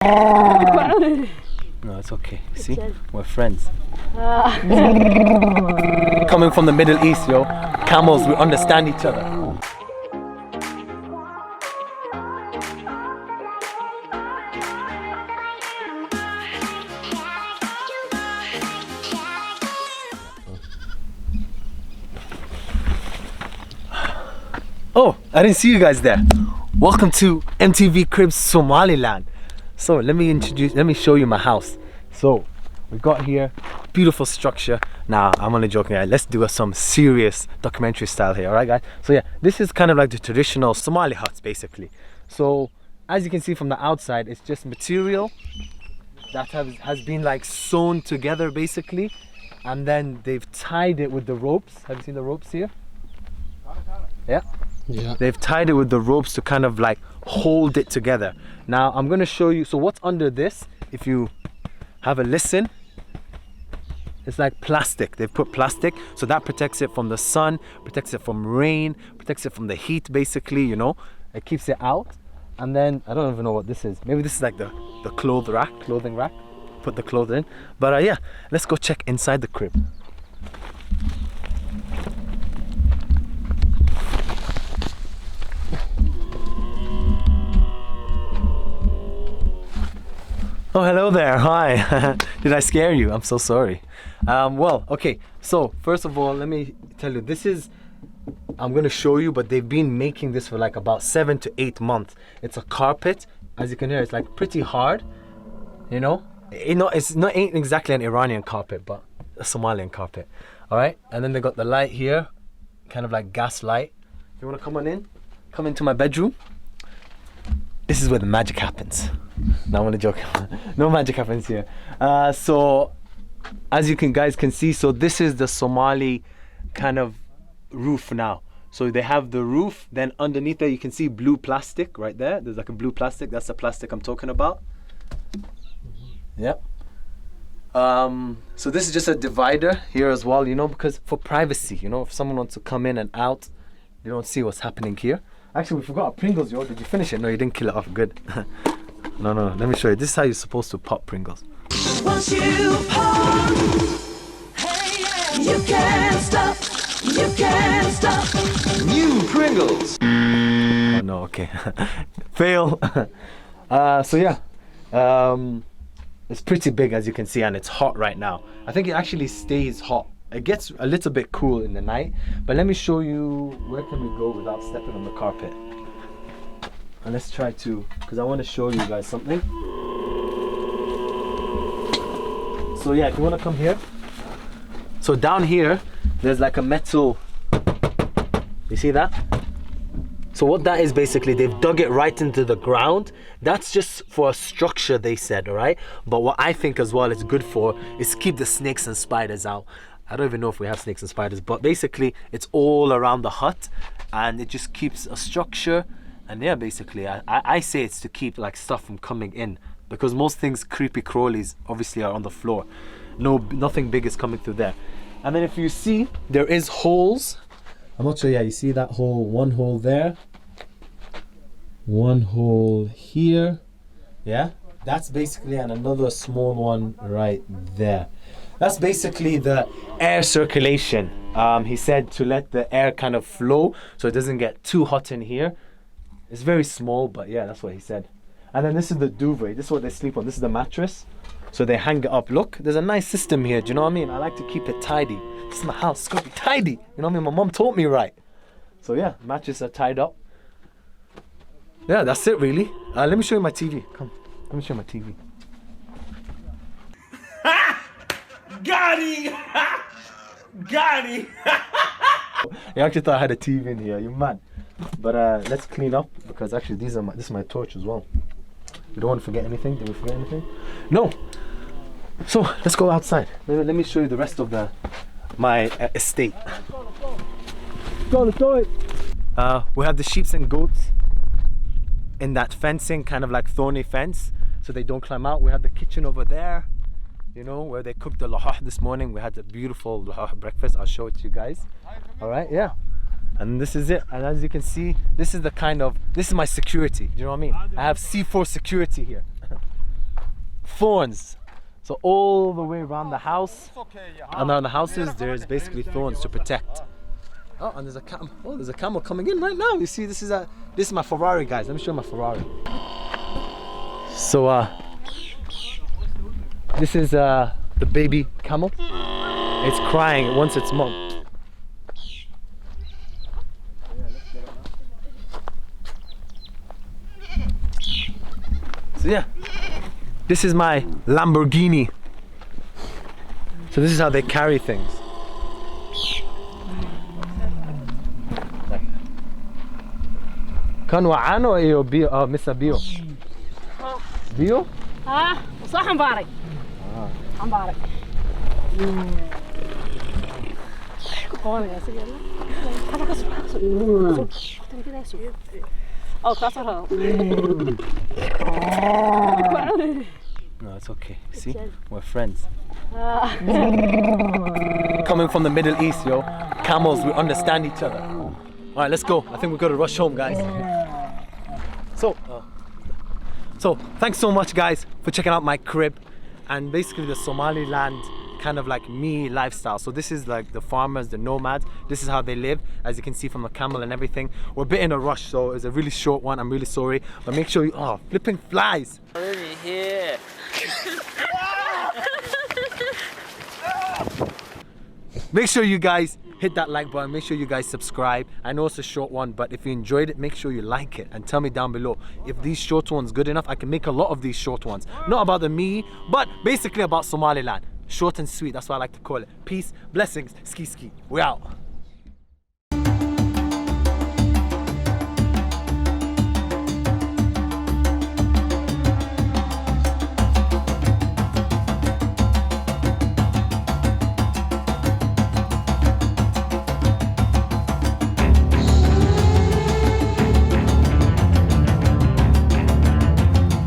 No, it's okay. See, we're friends. Coming from the Middle East, yo. Camels, we understand each other. Oh, I didn't see you guys there. Welcome to MTV CRIBS Somaliland. So let me show you my house. So we got here, beautiful structure. Now I'm only joking, right? Let's do some serious documentary style here, alright guys? So yeah, this is kind of like the traditional Somali huts basically. So as you can see from the outside, it's just material that has been like sewn together basically, and then they've tied it with the ropes. Have you seen the ropes here? Yeah. Yeah. They've tied it with the ropes to kind of like hold it together. Now I'm going to show you. So what's under this, if you have a listen, it's like plastic. They've put plastic, so that protects it from the sun, protects it from rain, protects it from the heat basically, you know. It keeps it out. And then I don't even know what this is. Maybe this is like the clothing rack. Put the clothes in. But yeah, let's go check inside the crib. Oh, hello there. Hi. Did I scare you? I'm so sorry. Well, okay. So first of all, let me tell you, I'm going to show you, but they've been making this for like about 7 to 8 months. It's a carpet. As you can hear, it's like pretty hard. You know, ain't exactly an Iranian carpet, but a Somalian carpet. All right. And then they got the light here, kind of like gas light. You want to come on in? Come into my bedroom. This is where the magic happens. No, I'm only joking. No magic happens here. So, as you guys can see, so this is the Somali kind of roof now. So they have the roof, then underneath there you can see blue plastic right there. There's like a blue plastic. That's the plastic I'm talking about. Yep. So this is just a divider here as well, you know, because for privacy, you know, if someone wants to come in and out, they don't see what's happening here. Actually, we forgot our Pringles, yo. Did you finish it? No, you didn't kill it off. Good. No, let me show you. This is how you're supposed to pop Pringles. Once you pop, hey, yeah, you can't stop. New Pringles. Oh no, okay. Fail. So yeah, it's pretty big as you can see, and it's hot right now. I think it actually stays hot. It gets a little bit cool in the night, but let me show you where can we go without stepping on the carpet. And let's try to, because I want to show you guys something. So yeah, if you want to come here. So down here, there's like a metal, you see that? So what that is basically, they've dug it right into the ground. That's just for a structure, they said, all right? But what I think as well it's good for is keep the snakes and spiders out. I don't even know if we have snakes and spiders, but basically it's all around the hut and it just keeps a structure. And yeah, basically I say it's to keep like stuff from coming in, because most things, creepy crawlies, obviously are on the floor. Nothing big is coming through there. And then if you see, there is holes. I'm not sure, yeah, you see that hole, one hole there, one hole here, yeah? That's basically, and another small one right there. That's basically the air circulation. He said to let the air kind of flow so it doesn't get too hot in here. It's very small, but yeah, that's what he said. And then this is the duvet. This is what they sleep on. This is the mattress. So they hang it up. Look, there's a nice system here. Do you know what I mean? I like to keep it tidy. This is my house. It's got to be tidy. You know what I mean? My mom taught me right. So yeah, mattresses are tied up. Yeah, that's it really. Let me show you my TV. Come, let me show you my TV. Got him! Got him! You actually thought I had a TV in here. You're mad. But let's clean up, because actually this is my torch as well. We don't want to forget anything. Did we forget anything? No. So let's go outside. Let me show you the rest of my estate. Let's go. We have the sheep and goats in that fencing, kind of like thorny fence, so they don't climb out. We have the kitchen over there, you know, where they cooked the lahah this morning. We had a beautiful lahah breakfast. I'll show it to you guys. All right, yeah. And this is it. And as you can see, this is my security. Do you know what I mean? I have C4 security here. thorns. So all the way around the house, and around the houses, there's basically thorns to protect. Oh, and there's a camel. Oh, there's a camel coming in right now. You see, this is my Ferrari, guys. Let me show you my Ferrari. So this is the baby camel. It's crying. It wants its mom. So yeah, this is my Lamborghini. So this is how they carry things. كان وعانو ايو بيو مسا بيو بيو صح مبارك مبارك No, it's okay. See, we're friends. Coming from the Middle East, yo. Camels, we understand each other. All right, let's go. I think we got to rush home, guys. So thanks so much, guys, for checking out my crib and basically the Somaliland kind of like me lifestyle. So this is like the farmers, the nomads. This is how they live, as you can see from the camel and everything. We're a bit in a rush, so it's a really short one. I'm really sorry, but make sure you flipping flies. Already here. Make sure you guys hit that like button, make sure you guys subscribe. I know it's a short one, but if you enjoyed it, make sure you like it and tell me down below if these short ones good enough. I can make a lot of these short ones, not about the MIYI, but basically about Somaliland. Short and sweet, that's what I like to call it. Peace, blessings, ski ski, we out.